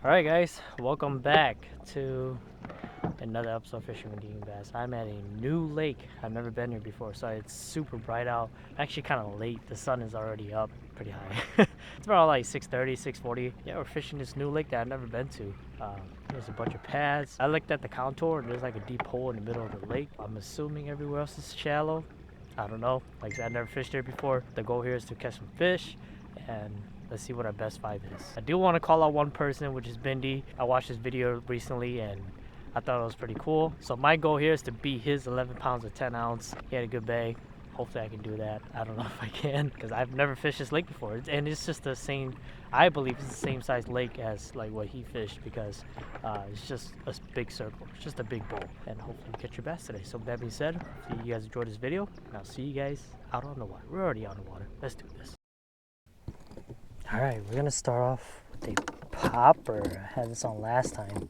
Alright guys, welcome back to another episode of Fishing with DYangBass. I'm at a new lake. I've never been here before, so it's super bright out. Actually kind of late. The sun is already up pretty high. It's about like 6:30, 6:40. Yeah, we're fishing this new lake that I've never been to. There's a bunch of pads. I looked at the contour and there's like a deep hole in the middle of the lake. I'm assuming everywhere else is shallow. I don't know. Like I said, I've never fished here before. The goal here is to catch some fish and let's see what our best five is. I do want to call out one person, which is Bindee. I watched his video recently and I thought it was pretty cool. So my goal here is to beat his 11 pounds of 10 ounce. He had a good bay. Hopefully I can do that. I don't know if I can because I've never fished this lake before. And it's just the same, I believe it's the same size lake as like what he fished because it's just a big circle. It's just a big bowl. And hopefully we catch your bass today. So with that being said, hopefully you guys enjoyed this video. And I'll see you guys out on the water. We're already on the water. Let's do this. Alright, we're gonna start off with a popper. I had this on last time.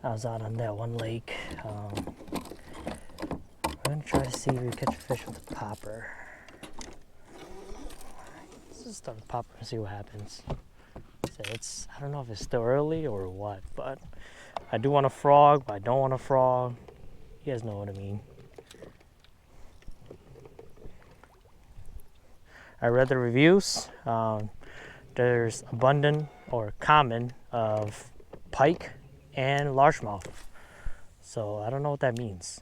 I was out on that one lake. We're gonna try to see if we catch a fish with a popper. Let's just start with popper and see what happens. So I don't know if it's still early or what, but I do want a frog, but I don't want a frog. You guys know what I mean. I read the reviews. There's abundant or common of pike and largemouth. So I don't know what that means.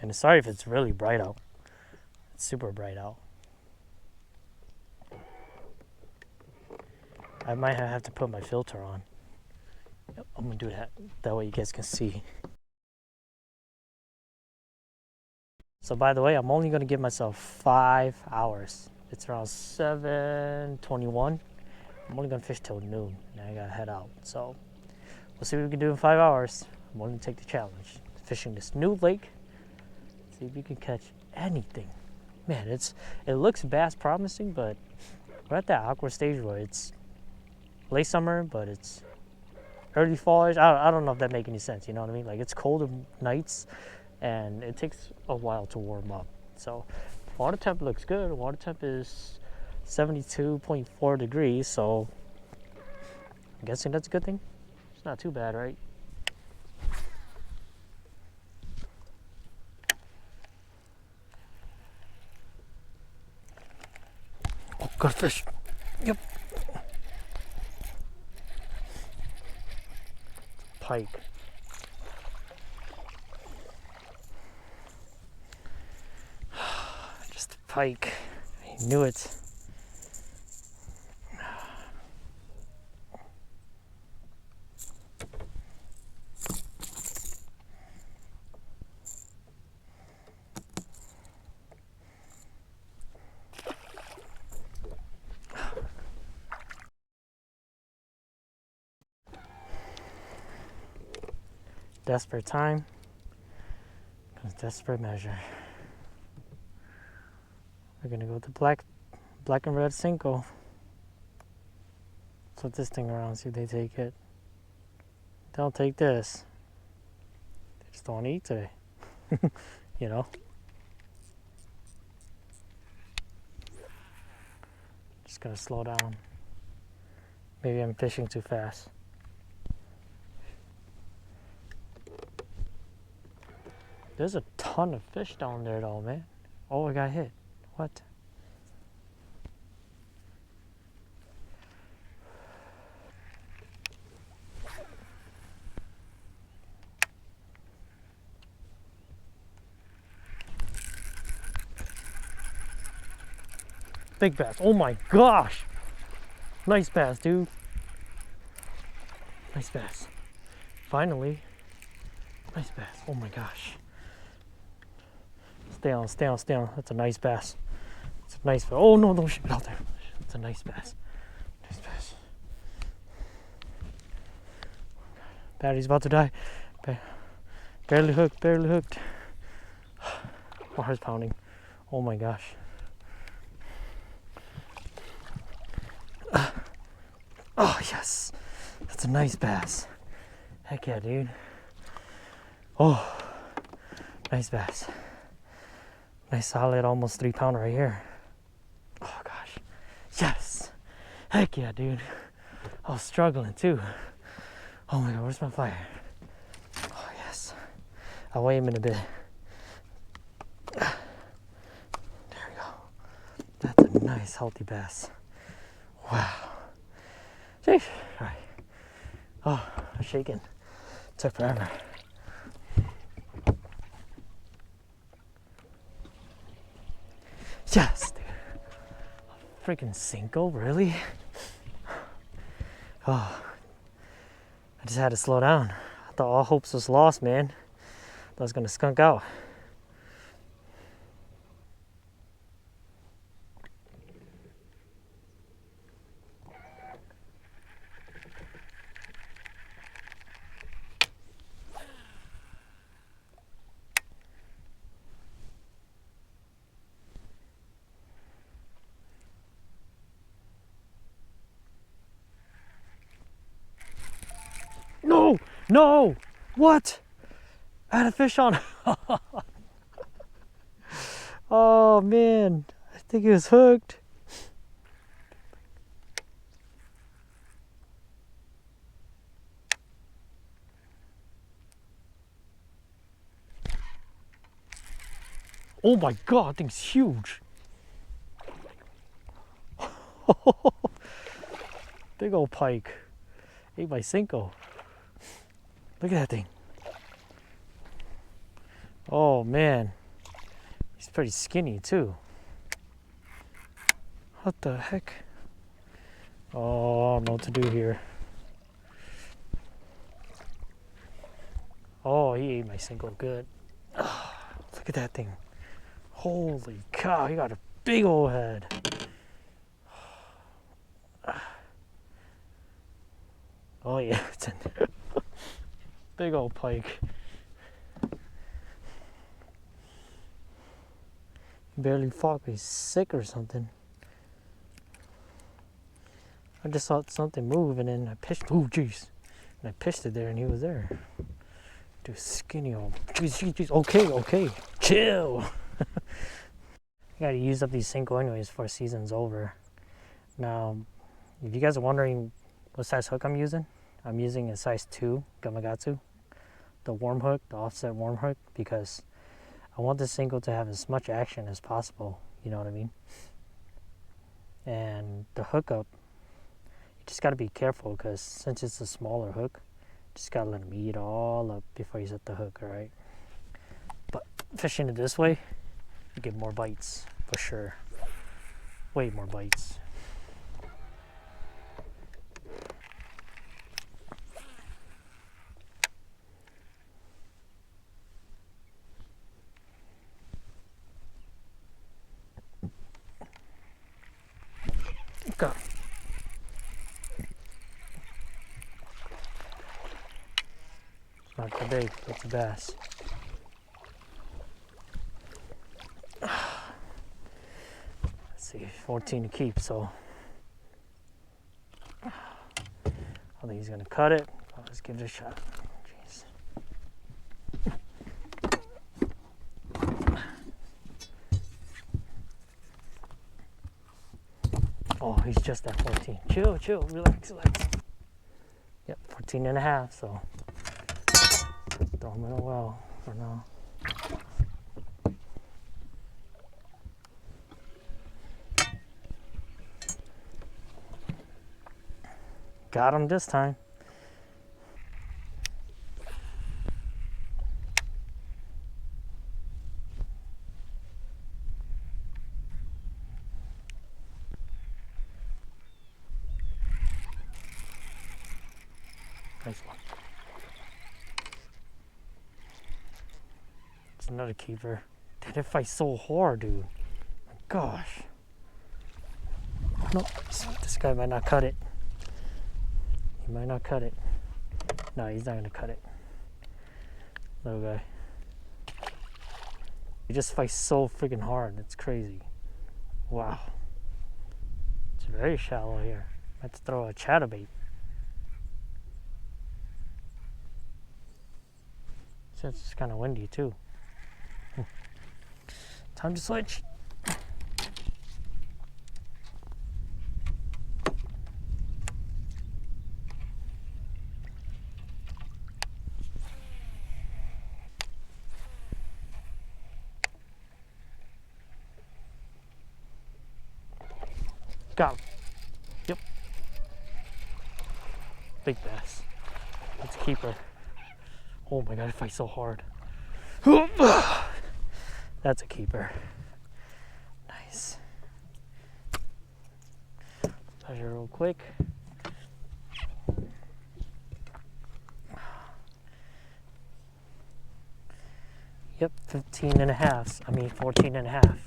And sorry if it's really bright out. It's super bright out. I might have to put my filter on. Yep, I'm gonna do that. That way you guys can see. So by the way, I'm only gonna give myself 5 hours. It's around 7:21. I'm only gonna fish till noon and I gotta head out. So we'll see what we can do in 5 hours. I'm willing to take the challenge. Fishing this new lake. See if you can catch anything. Man, it looks bass promising, but we're at that awkward stage where it's late summer, but it's early fallish. I don't know if that makes any sense, you know what I mean? Like it's colder nights and it takes a while to warm up. So water temp looks good. Water temp is 72.4 degrees, so I'm guessing that's a good thing. It's not too bad, right? Oh, got a fish. Yep. Pike. Just a pike. I knew it. Desperate time comes desperate measure. We're gonna go with the black and red Cinco. Flip this thing around, see if they take it. They'll take this. They just don't want to eat today. You know? Just gotta slow down. Maybe I'm fishing too fast. There's a ton of fish down there though, man. Oh, I got hit. What? Big bass. Oh my gosh. Nice bass, dude. Nice bass. Finally. Nice bass. Oh my gosh. Stay on, stay on, stay on. That's a nice bass. It's a nice bass. Oh no, don't ship it out there. It's a nice bass. Nice bass. Battery's about to die. Barely hooked, barely hooked. My heart's pounding. Oh my gosh. Oh yes. That's a nice bass. Heck yeah, dude. Oh, nice bass. Nice solid, almost 3 pounder right here. Oh gosh, yes. Heck yeah, dude. I was struggling too. Oh my god, where's my fire? Oh yes. I'll weigh him in a bit. There we go. That's a nice healthy bass. Wow. Sheesh. Alright. Oh, I'm shaking. Took forever. Yes, dude. A freaking Cinco, really? Oh, I just had to slow down. I thought all hopes was lost, man. I thought I was gonna skunk out. No! No! What? I had a fish on. Oh man, I think he was hooked. Oh my god, that thing's huge. Big old pike. 8x5. Look at that thing. Oh man, he's pretty skinny too. What the heck? Oh, I don't know what to do here. Oh, he ate my single good. Oh, look at that thing. Holy cow, he got a big old head. Oh yeah, it's in there. Big old pike. Barely fought, but he's sick or something. I just saw something move and then I pitched. Oh jeez. And I pitched it there and he was there. Dude, skinny old. Jeez. Okay. Chill. I gotta use up these Cinco anyways before season's over. Now, if you guys are wondering what size hook I'm using a size 2 Gamakatsu. The worm hook, the offset worm hook, because I want this Cinco to have as much action as possible, you know what I mean? And the hookup, you just got to be careful because since it's a smaller hook, just got to let him eat all up before you set the hook, alright? But fishing it this way, you get more bites, for sure. Way more bites. Go. It's not too big, it's a bass. Let's see, 14 to keep, so I think he's gonna cut it. Let's give it a shot. Oh, he's just at 14. Chill, relax. Yep, 14 and a half, so throw him in a well for now. Got him this time. Nice one. It's another keeper. Dude, it fights so hard, dude. My gosh. No, this guy might not cut it. He might not cut it. No, he's not gonna cut it. Little guy. He just fights so freaking hard. It's crazy. Wow. It's very shallow here. I have to throw a chatterbait. It's kind of windy too. Time to switch. Got him. Yep. Big bass. It's a keeper. Oh my god, it fights so hard. That's a keeper. Nice. Measure real quick. Yep, 15 and a half. I mean 14 and a half.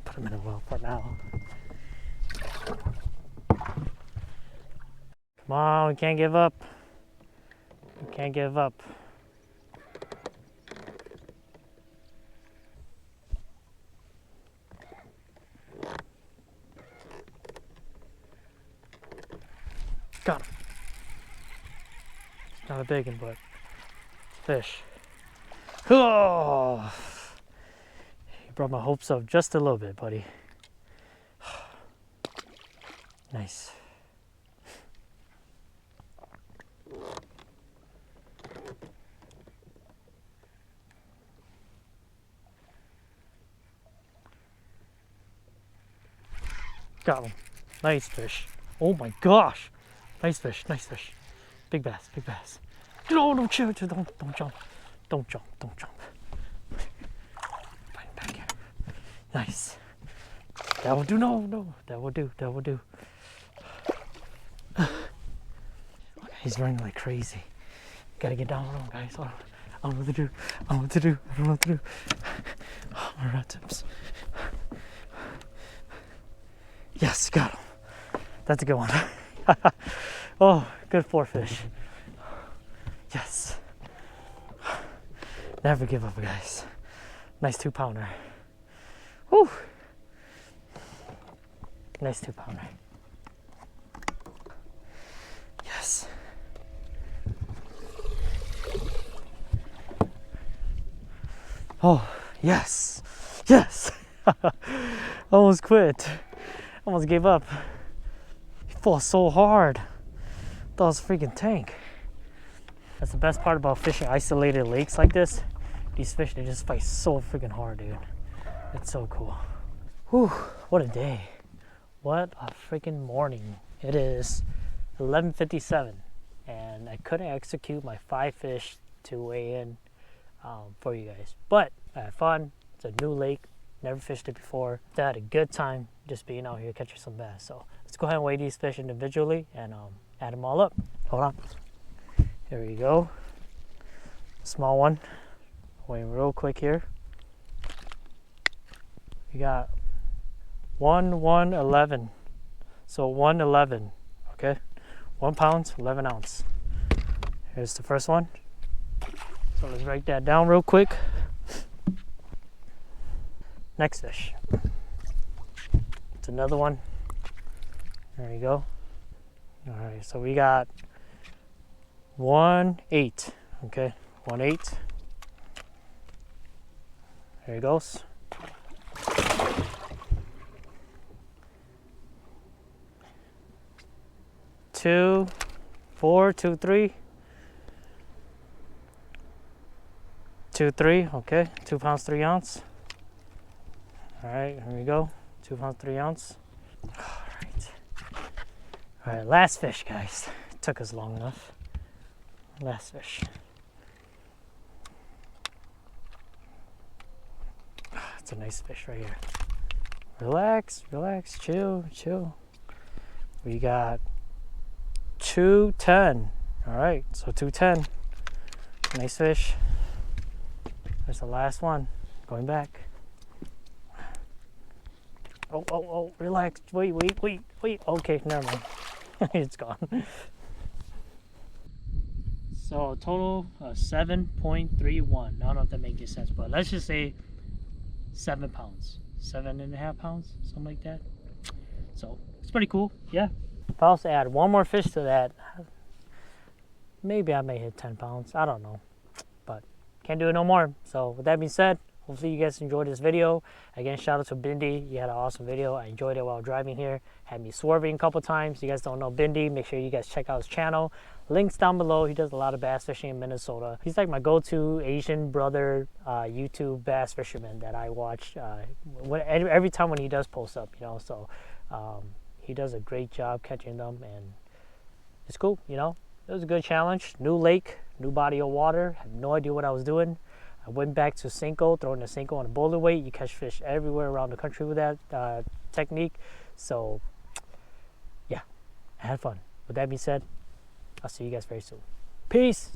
Put them in a well for now. Come on, we can't give up. We can't give up. Got him. It's not a big one, but fish. Oh, you brought my hopes up just a little bit, buddy. Nice. Got him. Nice fish. Oh my gosh. Nice fish, nice fish. Big bass, big bass. No, don't chill, don't jump. Don't jump, don't jump. Put him back here. Nice. That will do, no. That will do, that will do. He's running like crazy. Gotta get down low, guys. I don't know what to do. I don't know what to do. I don't know what to do. Oh, my rat tips. Yes, got him. That's a good one. Oh, good 4 fish. Yes. Never give up, guys. Nice 2-pounder. Woo. Nice 2-pounder. Yes. Oh, yes. Yes. Almost quit. Almost gave up. He fought so hard. That was a freaking tank. That's the best part about fishing isolated lakes like this. These fish, they just fight so freaking hard, dude. It's so cool. Whew, what a day. What a freaking morning. It is 11:57 and I couldn't execute my 5 fish to weigh in for you guys. But I had fun. It's a new lake. Never fished it before. I had a good time just being out here catching some bass. So let's go ahead and weigh these fish individually and add them all up. Hold on. Here we go. Small one. Weighing real quick here. We got 111. So 111. Okay. 1 pound, 11 ounce. Here's the first one. So let's write that down real quick. Next fish. It's another one. There you go. All right, so we got 1.8. Okay, 1.8. There he goes. Two, 4, 2, 3. 2, 3. Okay, 2 pounds, 3 ounce. All right, here we go. 2 pounds, 3 ounce. All right, last fish, guys. It took us long enough. Last fish. It's a nice fish right here. Relax, relax, chill, chill. We got 210. All right, so 210. Nice fish. There's the last one. Going back. Oh, relax. Wait. Okay, never mind. It's gone. So total of 7.31. I don't know if that makes any sense, but let's just say 7 pounds. 7.5 pounds, something like that. So it's pretty cool, yeah. If I was to add one more fish to that, maybe I may hit 10 pounds. I don't know, but can't do it no more. So with that being said, hopefully you guys enjoyed this video. Again, shout out to Bindee. You had an awesome video. I enjoyed it while driving here. Had me swerving a couple times. You guys don't know Bindee, make sure you guys check out his channel. Links down below. He does a lot of bass fishing in Minnesota. He's like my go-to Asian brother YouTube bass fisherman that I watch every time when he does post up, you know. So he does a great job catching them, and it's cool, you know. It was a good challenge. New lake, new body of water. Had no idea what I was doing. I went back to Cinco, throwing the Cinco on a boulder weight. You catch fish everywhere around the country with that technique. So yeah, I had fun. With that being said, I'll see you guys very soon. Peace.